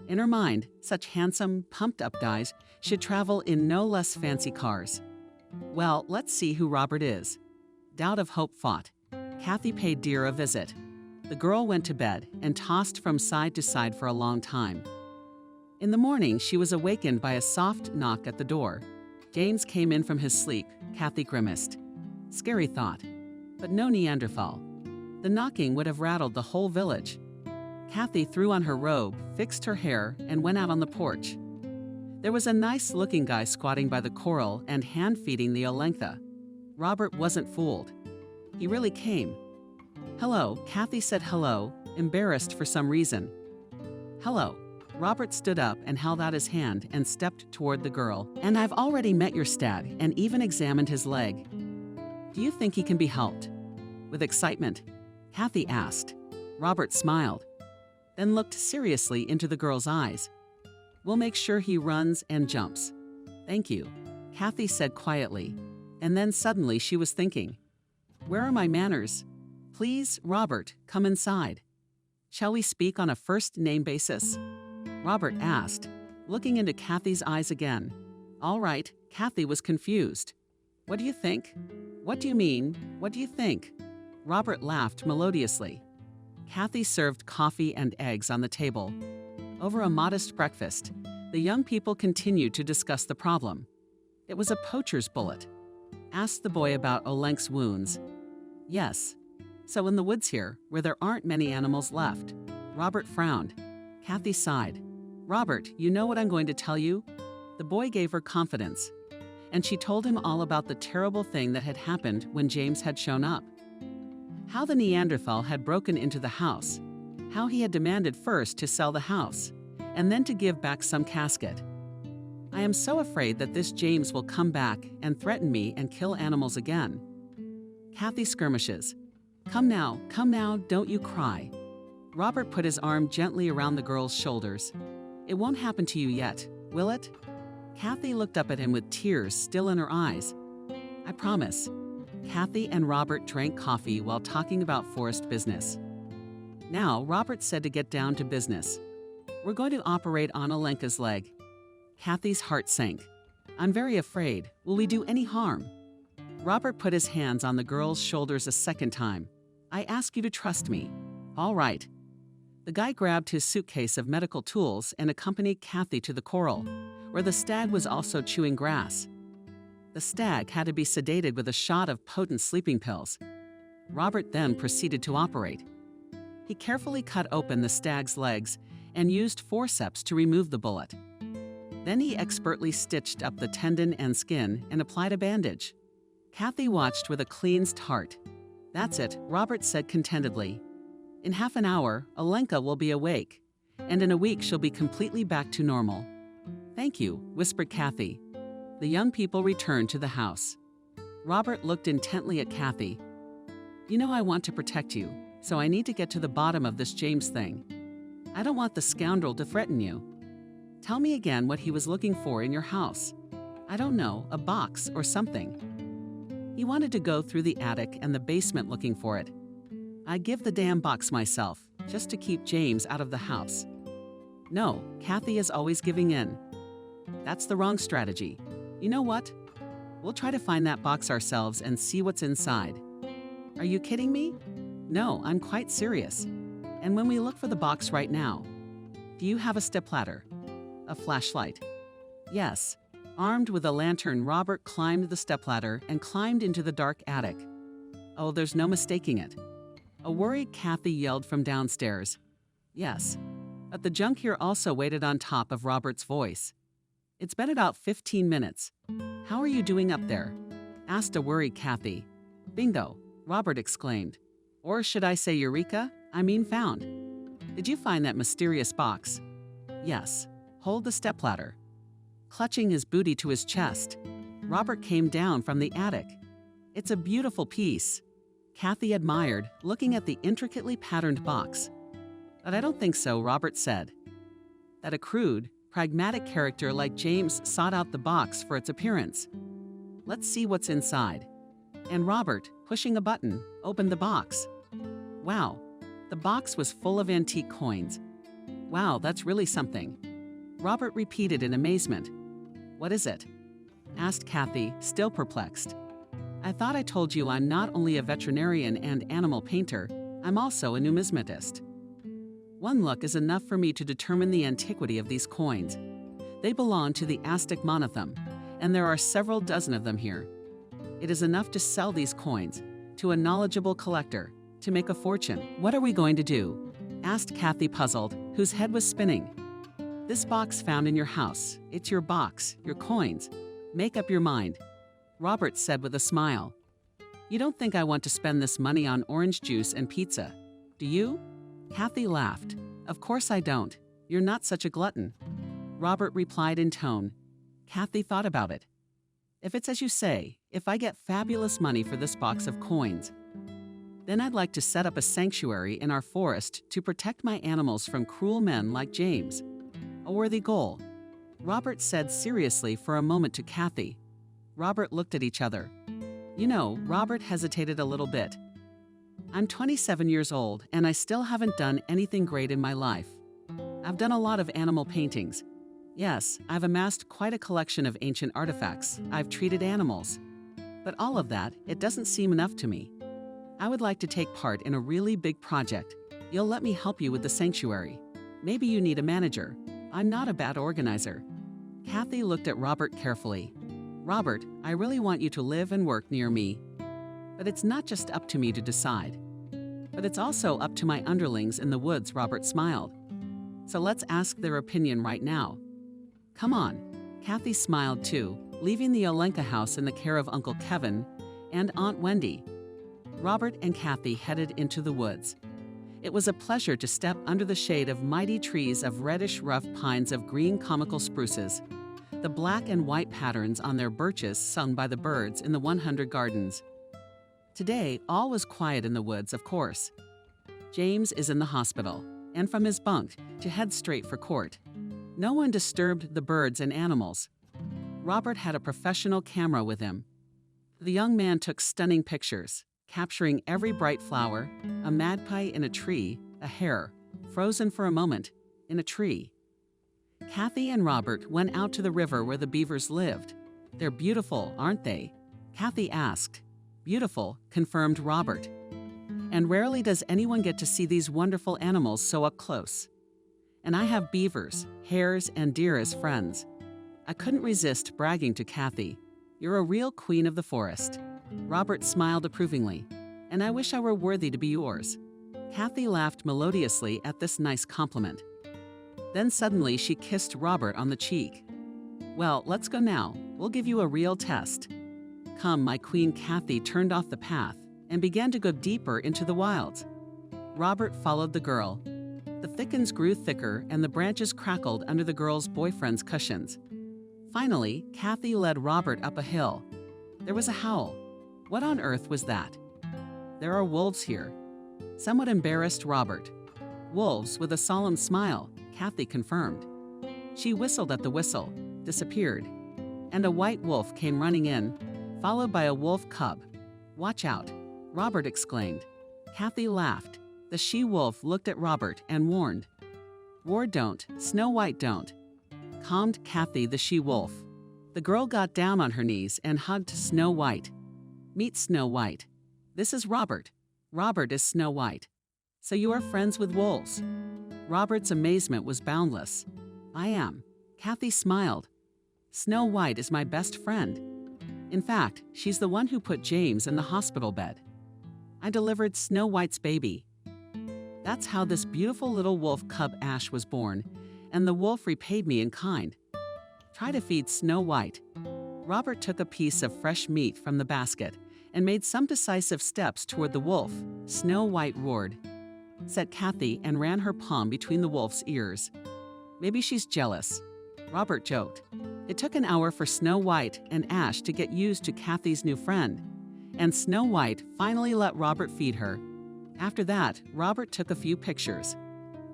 In her mind, such handsome, pumped-up guys should travel in no less fancy cars. Well, let's see who Robert is. Doubt of hope fought. Kathy paid Dear a visit. The girl went to bed and tossed from side to side for a long time. In the morning, she was awakened by a soft knock at the door. James came in from his sleep. Kathy grimaced. Scary thought. But no Neanderthal. The knocking would have rattled the whole village. Kathy threw on her robe, fixed her hair, and went out on the porch. There was a nice-looking guy squatting by the coral and hand-feeding the Olenka. Robert wasn't fooled. He really came. Hello, Kathy said hello, embarrassed for some reason. Hello. Robert stood up and held out his hand and stepped toward the girl. And I've already met your stag and even examined his leg. Do you think he can be helped? With excitement, Kathy asked. Robert smiled, then looked seriously into the girl's eyes. We'll make sure he runs and jumps. Thank you, Kathy said quietly. And then suddenly she was thinking, where are my manners? Please, Robert, come inside. Shall we speak on a first-name basis? Robert asked, looking into Kathy's eyes again. All right, Kathy was confused. What do you think? What do you mean? What do you think? Robert laughed melodiously. Kathy served coffee and eggs on the table. Over a modest breakfast, the young people continued to discuss the problem. It was a poacher's bullet. Asked the boy about Olenk's wounds. Yes. So in the woods here, where there aren't many animals left. Robert frowned. Kathy sighed. Robert, you know what I'm going to tell you? The boy gave her confidence, and she told him all about the terrible thing that had happened when James had shown up. How the Neanderthal had broken into the house, how he had demanded first to sell the house, and then to give back some casket. I am so afraid that this James will come back and threaten me and kill animals again. Kathy skirmishes. Come now, don't you cry. Robert put his arm gently around the girl's shoulders. It won't happen to you yet, will it? Kathy looked up at him with tears still in her eyes. I promise. Kathy and Robert drank coffee while talking about forest business. Now, Robert said to get down to business. We're going to operate on Olenka's leg. Kathy's heart sank. I'm very afraid. Will we do any harm? Robert put his hands on the girl's shoulders a second time. I ask you to trust me. All right. The guy grabbed his suitcase of medical tools and accompanied Kathy to the coral, where the stag was also chewing grass. The stag had to be sedated with a shot of potent sleeping pills. Robert then proceeded to operate. He carefully cut open the stag's legs and used forceps to remove the bullet. Then he expertly stitched up the tendon and skin and applied a bandage. Kathy watched with a cleansed heart. That's it, Robert said contentedly. In half an hour, Olenka will be awake, and in a week she'll be completely back to normal. Thank you, whispered Kathy. The young people returned to the house. Robert looked intently at Kathy. You know I want to protect you, so I need to get to the bottom of this James thing. I don't want the scoundrel to threaten you. Tell me again what he was looking for in your house. I don't know, a box or something. He wanted to go through the attic and the basement looking for it. I'd give the damn box myself, just to keep James out of the house. No, Kathy is always giving in. That's the wrong strategy. You know what? We'll try to find that box ourselves and see what's inside. Are you kidding me? No, I'm quite serious. And when we look for the box right now, do you have a stepladder? A flashlight? Yes. Armed with a lantern, Robert climbed the stepladder and climbed into the dark attic. Oh, there's no mistaking it. A worried Kathy yelled from downstairs. Yes, but the junk here also waited on top of Robert's voice. It's been about 15 minutes. How are you doing up there? Asked a worried Kathy. Bingo, Robert exclaimed. Or should I say eureka? I mean found. Did you find that mysterious box? Yes. Hold the stepladder. Clutching his booty to his chest, Robert came down from the attic. It's a beautiful piece. Kathy admired, looking at the intricately patterned box. But I don't think so, Robert said. That a crude, pragmatic character like James sought out the box for its appearance. Let's see what's inside. And Robert, pushing a button, opened the box. Wow, the box was full of antique coins. Wow, that's really something. Robert repeated in amazement. What is it? Asked Kathy, still perplexed. I thought I told you I'm not only a veterinarian and animal painter, I'm also a numismatist. One look is enough for me to determine the antiquity of these coins. They belong to the Aztec monarchy, and there are several dozen of them here. It is enough to sell these coins to a knowledgeable collector to make a fortune. What are we going to do? Asked Kathy, puzzled, whose head was spinning. This box found in your house. It's your box, your coins. Make up your mind. Robert said with a smile. You don't think I want to spend this money on orange juice and pizza, do you? Kathy laughed. Of course I don't. You're not such a glutton. Robert replied in tone. Kathy thought about it. If it's as you say, if I get fabulous money for this box of coins, then I'd like to set up a sanctuary in our forest to protect my animals from cruel men like James. A worthy goal. Robert said seriously for a moment to Kathy. Robert looked at each other. You know, Robert hesitated a little bit. I'm 27 years old, and I still haven't done anything great in my life. I've done a lot of animal paintings. Yes, I've amassed quite a collection of ancient artifacts. I've treated animals. But all of that, it doesn't seem enough to me. I would like to take part in a really big project. You'll let me help you with the sanctuary. Maybe you need a manager. I'm not a bad organizer. Kathy looked at Robert carefully. Robert, I really want you to live and work near me. But it's not just up to me to decide. But it's also up to my underlings in the woods, Robert smiled. So let's ask their opinion right now. Come on. Kathy smiled too, leaving the Olenka house in the care of Uncle Kevin and Aunt Wendy. Robert and Kathy headed into the woods. It was a pleasure to step under the shade of mighty trees of reddish rough pines of green comical spruces, the black and white patterns on their birches sung by the birds in the 100 gardens. Today, all was quiet in the woods, of course. James is in the hospital, and from his bunk to head straight for court. No one disturbed the birds and animals. Robert had a professional camera with him. The young man took stunning pictures, capturing every bright flower, a magpie in a tree, a hare, frozen for a moment, in a tree. Kathy and Robert went out to the river where the beavers lived. They're beautiful, aren't they? Kathy asked. Beautiful, confirmed Robert. And rarely does anyone get to see these wonderful animals so up close. And I have beavers, hares, and deer as friends. I couldn't resist bragging to Kathy. You're a real queen of the forest. Robert smiled approvingly. And I wish I were worthy to be yours. Kathy laughed melodiously at this nice compliment. Then suddenly she kissed Robert on the cheek. Well, let's go now. We'll give you a real test. Come, my queen. Kathy turned off the path and began to go deeper into the wilds. Robert followed the girl. The thickets grew thicker and the branches crackled under the girl's boyfriend's cushions. Finally, Kathy led Robert up a hill. There was a howl. What on earth was that? There are wolves here. Somewhat embarrassed Robert. Wolves with a solemn smile, Kathy confirmed. She whistled at the whistle, disappeared, and a white wolf came running in, followed by a wolf cub. Watch out, Robert exclaimed. Kathy laughed. The she-wolf looked at Robert and warned. War don't, Snow White don't. Calmed Kathy the she-wolf. The girl got down on her knees and hugged Snow White. Meet Snow White. This is Robert. Robert is Snow White. So you are friends with wolves? Robert's amazement was boundless. I am. Kathy smiled. Snow White is my best friend. In fact, she's the one who put James in the hospital bed. I delivered Snow White's baby. That's how this beautiful little wolf cub Ash was born, and the wolf repaid me in kind. Try to feed Snow White. Robert took a piece of fresh meat from the basket and made some decisive steps toward the wolf. Snow White roared, said Kathy, and ran her palm between the wolf's ears. Maybe she's jealous, Robert joked. It took an hour for Snow White and Ash to get used to Kathy's new friend, and Snow White finally let Robert feed her. After that, Robert took a few pictures.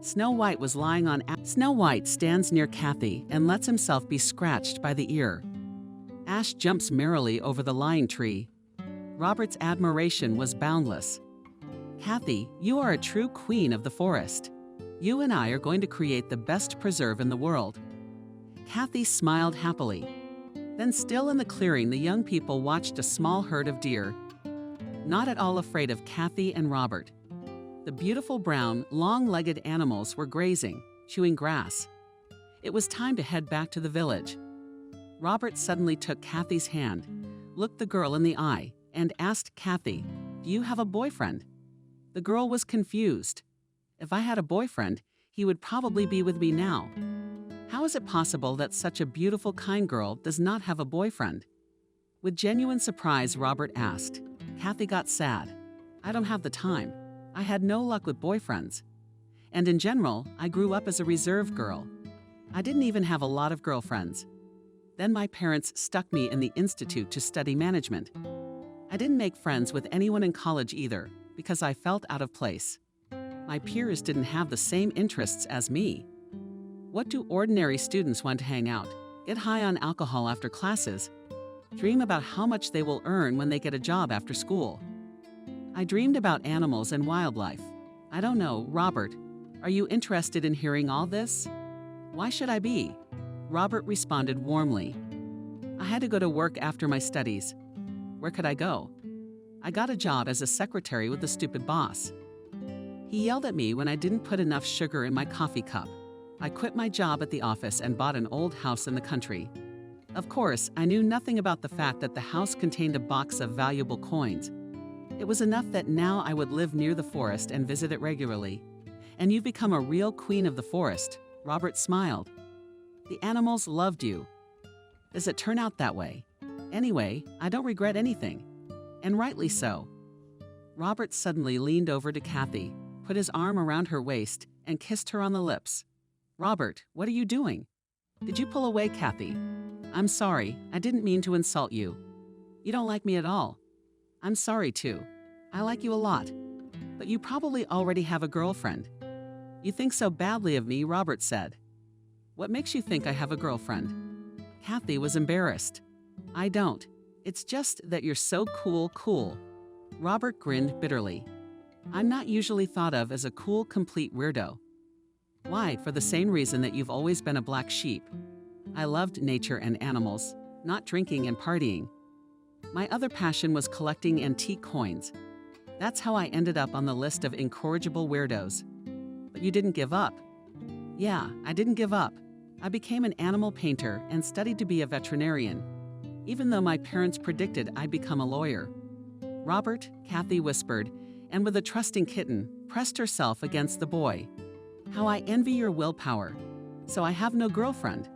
Snow White was lying on Snow White stands near Kathy and lets himself be scratched by the ear. Ash jumps merrily over the lying tree. Robert's admiration was boundless. Kathy, you are a true queen of the forest. You and I are going to create the best preserve in the world. Kathy smiled happily. Then, still in the clearing, the young people watched a small herd of deer, not at all afraid of Kathy and Robert. The beautiful brown, long-legged animals were grazing, chewing grass. It was time to head back to the village. Robert suddenly took Kathy's hand, looked the girl in the eye, and asked Kathy, "Do you have a boyfriend?" The girl was confused. If I had a boyfriend, he would probably be with me now. How is it possible that such a beautiful, kind girl does not have a boyfriend? With genuine surprise, Robert asked. Kathy got sad. I don't have the time. I had no luck with boyfriends. And in general, I grew up as a reserve girl. I didn't even have a lot of girlfriends. Then my parents stuck me in the institute to study management. I didn't make friends with anyone in college either, because I felt out of place. My peers didn't have the same interests as me. What do ordinary students want to hang out, get high on alcohol after classes, dream about how much they will earn when they get a job after school? I dreamed about animals and wildlife. I don't know, Robert, are you interested in hearing all this? Why should I be? Robert responded warmly. I had to go to work after my studies. Where could I go? I got a job as a secretary with a stupid boss. He yelled at me when I didn't put enough sugar in my coffee cup. I quit my job at the office and bought an old house in the country. Of course, I knew nothing about the fact that the house contained a box of valuable coins. It was enough that now I would live near the forest and visit it regularly. And you've become a real queen of the forest, Robert smiled. The animals loved you. Does it turn out that way? Anyway, I don't regret anything. And rightly so. Robert suddenly leaned over to Kathy, put his arm around her waist, and kissed her on the lips. Robert, what are you doing? Did you pull away, Kathy? I'm sorry, I didn't mean to insult you. You don't like me at all. I'm sorry too. I like you a lot. But you probably already have a girlfriend. You think so badly of me, Robert said. What makes you think I have a girlfriend? Kathy was embarrassed. I don't. It's just that you're so cool. Robert grinned bitterly. I'm not usually thought of as a cool, complete weirdo. Why? For the same reason that you've always been a black sheep. I loved nature and animals, not drinking and partying. My other passion was collecting antique coins. That's how I ended up on the list of incorrigible weirdos. But you didn't give up. Yeah, I didn't give up. I became an animal painter and studied to be a veterinarian, even though my parents predicted I'd become a lawyer. Robert, Kathy whispered, and with a trusting kitten, pressed herself against the boy. How I envy your willpower. So I have no girlfriend.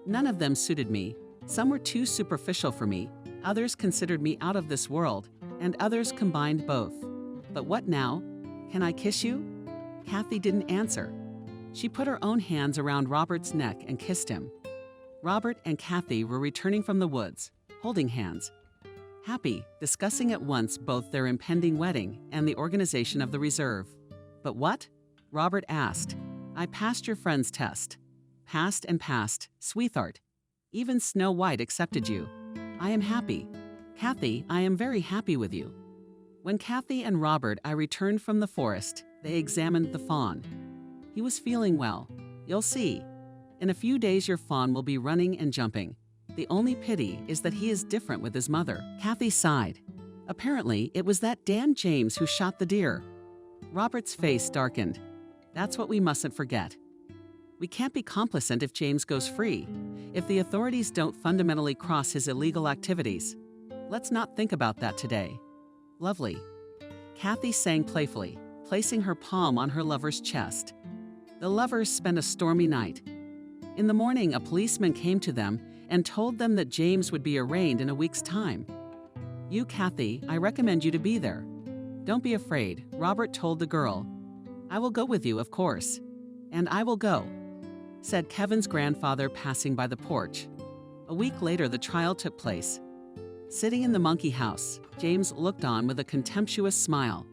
None of them suited me. Some were too superficial for me. Others considered me out of this world, and others combined both. But what now? Can I kiss you? Kathy didn't answer. She put her own hands around Robert's neck and kissed him. Robert and Kathy were returning from the woods, holding hands. Happy, discussing at once both their impending wedding and the organization of the reserve. But what? Robert asked. I passed your friend's test. Passed and passed, sweetheart. Even Snow White accepted you. I am happy. Kathy, I am very happy with you. When Kathy and Robert I returned from the forest, they examined the fawn. He was feeling well. You'll see. In a few days your fawn will be running and jumping. The only pity is that he is different with his mother. Kathy sighed. Apparently, it was that damn James who shot the deer. Robert's face darkened. That's what we mustn't forget. We can't be complicit if James goes free. if the authorities don't fundamentally cross his illegal activities. Let's not think about that today. Lovely. Kathy sang playfully, placing her palm on her lover's chest. The lovers spent a stormy night. In the morning, a policeman came to them and told them that James would be arraigned in a week's time. You, Kathy, I recommend you to be there. Don't be afraid, Robert told the girl. I will go with you, of course. And I will go, said Kevin's grandfather passing by the porch. A week later, the trial took place. Sitting in the monkey house, James looked on with a contemptuous smile.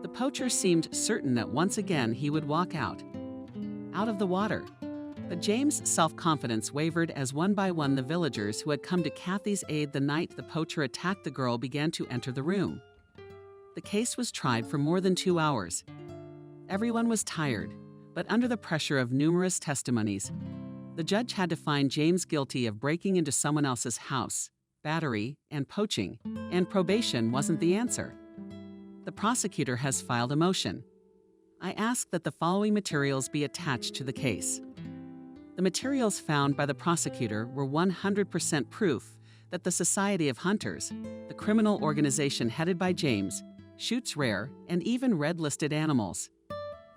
The poacher seemed certain that once again he would walk out of the water. But James' self-confidence wavered as one by one the villagers who had come to Kathy's aid the night the poacher attacked the girl began to enter the room. The case was tried for more than 2 hours. Everyone was tired, but under the pressure of numerous testimonies, the judge had to find James guilty of breaking into someone else's house, battery, and poaching, and probation wasn't the answer. The prosecutor has filed a motion. I ask that the following materials be attached to the case. The materials found by the prosecutor were 100% proof that the Society of Hunters, the criminal organization headed by James, shoots rare and even red-listed animals.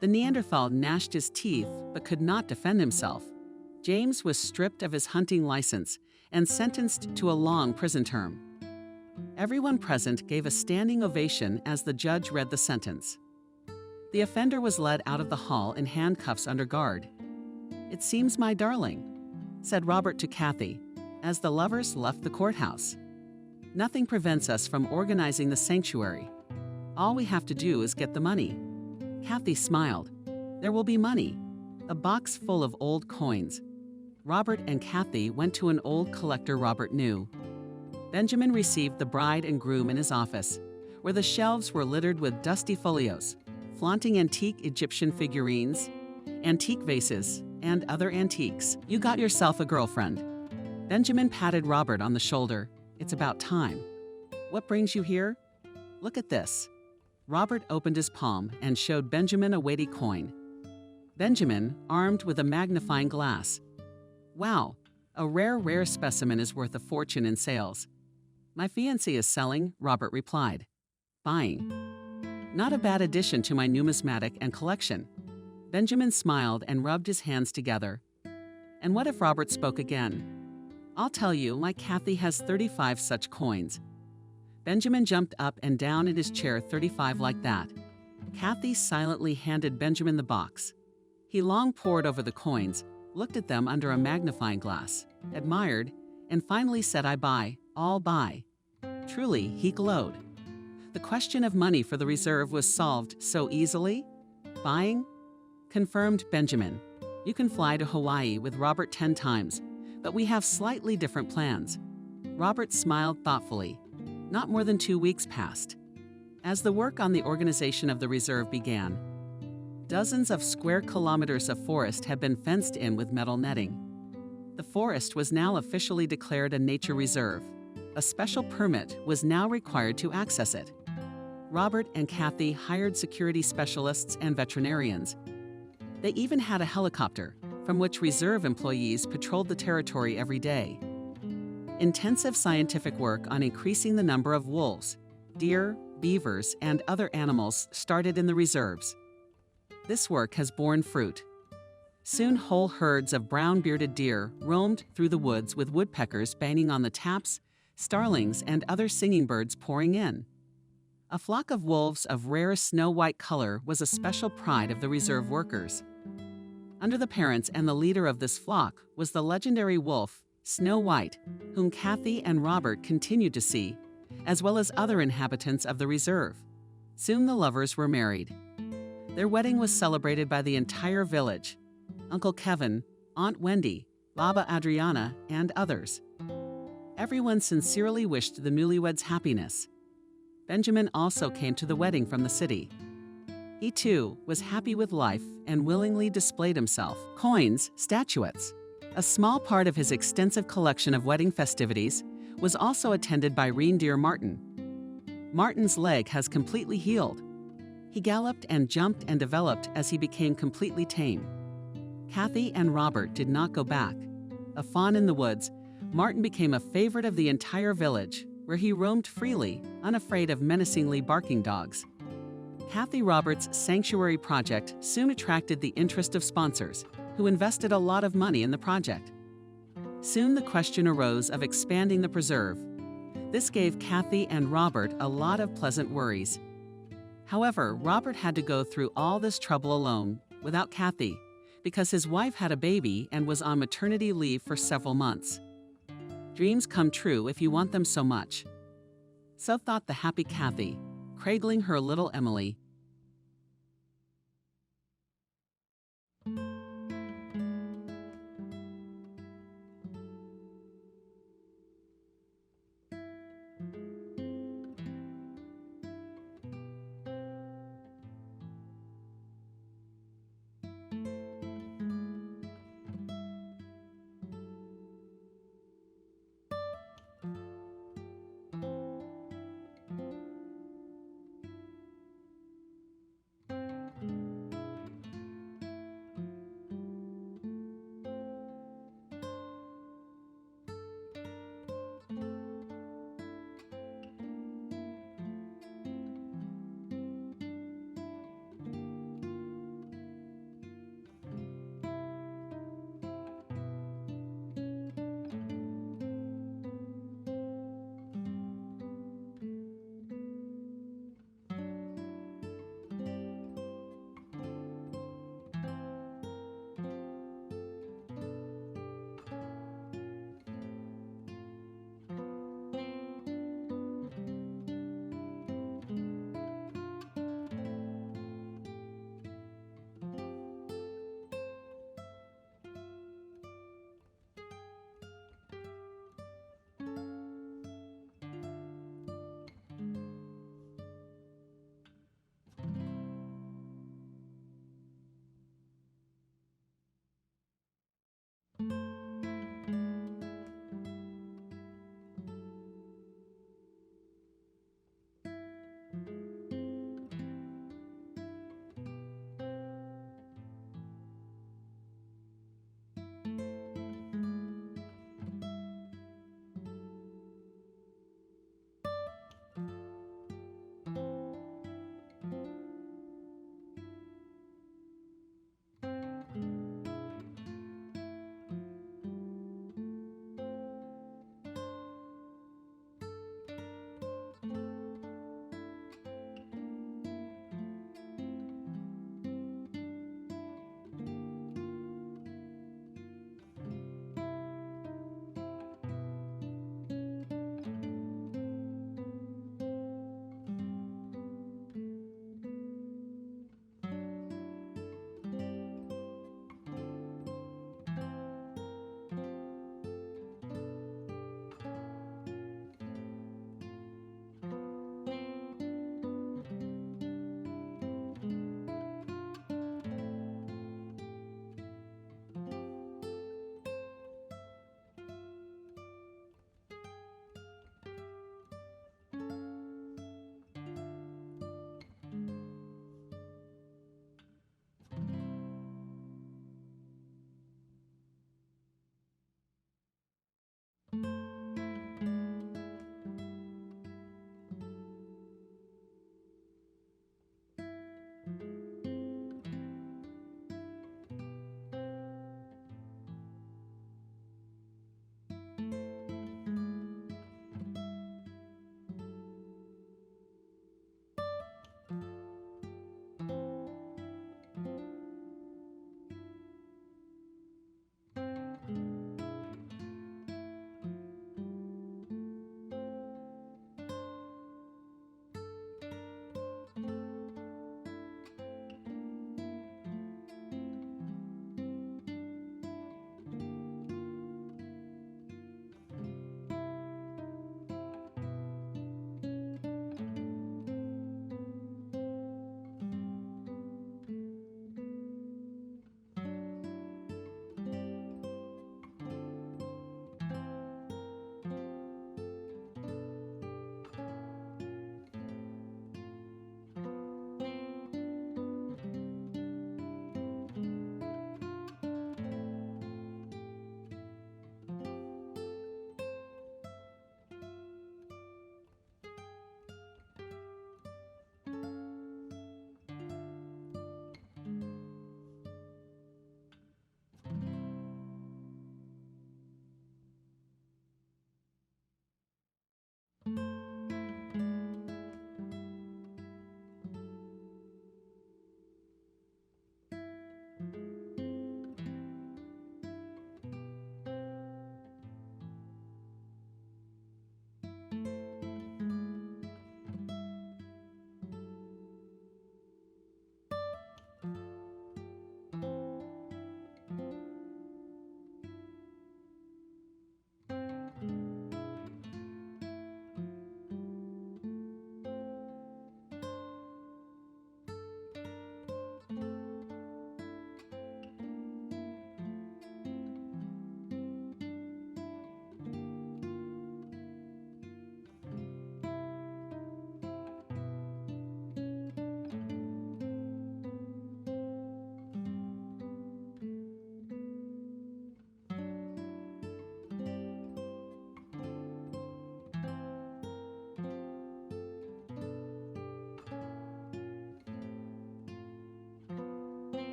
The Neanderthal gnashed his teeth but could not defend himself. James was stripped of his hunting license and sentenced to a long prison term. Everyone present gave a standing ovation as the judge read the sentence. The offender was led out of the hall in handcuffs under guard. It seems, my darling, said Robert to Kathy, as the lovers left the courthouse. Nothing prevents us from organizing the sanctuary. All we have to do is get the money. Kathy smiled. There will be money. A box full of old coins. Robert and Kathy went to an old collector Robert knew. Benjamin received the bride and groom in his office, where the shelves were littered with dusty folios, flaunting antique Egyptian figurines, antique vases, and other antiques. You got yourself a girlfriend. Benjamin patted Robert on the shoulder. It's about time. What brings you here? Look at this. Robert opened his palm and showed Benjamin a weighty coin. Benjamin, armed with a magnifying glass. Wow, a rare specimen is worth a fortune in sales. My fiancé is selling, Robert replied. Buying. Not a bad addition to my numismatic and collection. Benjamin smiled and rubbed his hands together. And what if Robert spoke again? I'll tell you, my Kathy has 35 such coins. Benjamin jumped up and down in his chair, 35 like that. Kathy silently handed Benjamin the box. He long pored over the coins, looked at them under a magnifying glass, admired, and finally said, I buy, all buy. Truly, he glowed. The question of money for the reserve was solved so easily. Buying? Confirmed Benjamin. You can fly to Hawaii with Robert 10 times, but we have slightly different plans. Robert smiled thoughtfully. Not more than 2 weeks passed. As the work on the organization of the reserve began, dozens of square kilometers of forest had been fenced in with metal netting. The forest was now officially declared a nature reserve. A special permit was now required to access it. Robert and Kathy hired security specialists and veterinarians. They even had a helicopter, from which reserve employees patrolled the territory every day. Intensive scientific work on increasing the number of wolves, deer, beavers, and other animals started in the reserves. This work has borne fruit. Soon whole herds of brown-bearded deer roamed through the woods with woodpeckers banging on the taps, starlings, and other singing birds pouring in. A flock of wolves of rare snow-white color was a special pride of the reserve workers. Under the parents and the leader of this flock was the legendary wolf, Snow White, whom Kathy and Robert continued to see, as well as other inhabitants of the reserve. Soon the lovers were married. Their wedding was celebrated by the entire village. Uncle Kevin, Aunt Wendy, Baba Adriana, and others. Everyone sincerely wished the newlyweds happiness. Benjamin also came to the wedding from the city. He too was happy with life and willingly displayed himself. Coins, statuettes. A small part of his extensive collection of wedding festivities was also attended by reindeer Martin. Martin's leg has completely healed. He galloped and jumped and developed as he became completely tame. Kathy and Robert did not go back. a fawn in the woods, Martin became a favorite of the entire village, where he roamed freely, unafraid of menacingly barking dogs. Kathy Roberts' sanctuary project soon attracted the interest of sponsors, who invested a lot of money in the project. Soon the question arose of expanding the preserve. This gave Kathy and Robert a lot of pleasant worries. However, Robert had to go through all this trouble alone, without Kathy, because his wife had a baby and was on maternity leave for several months. Dreams come true if you want them so much. So thought the happy Kathy, cradling her little Emily,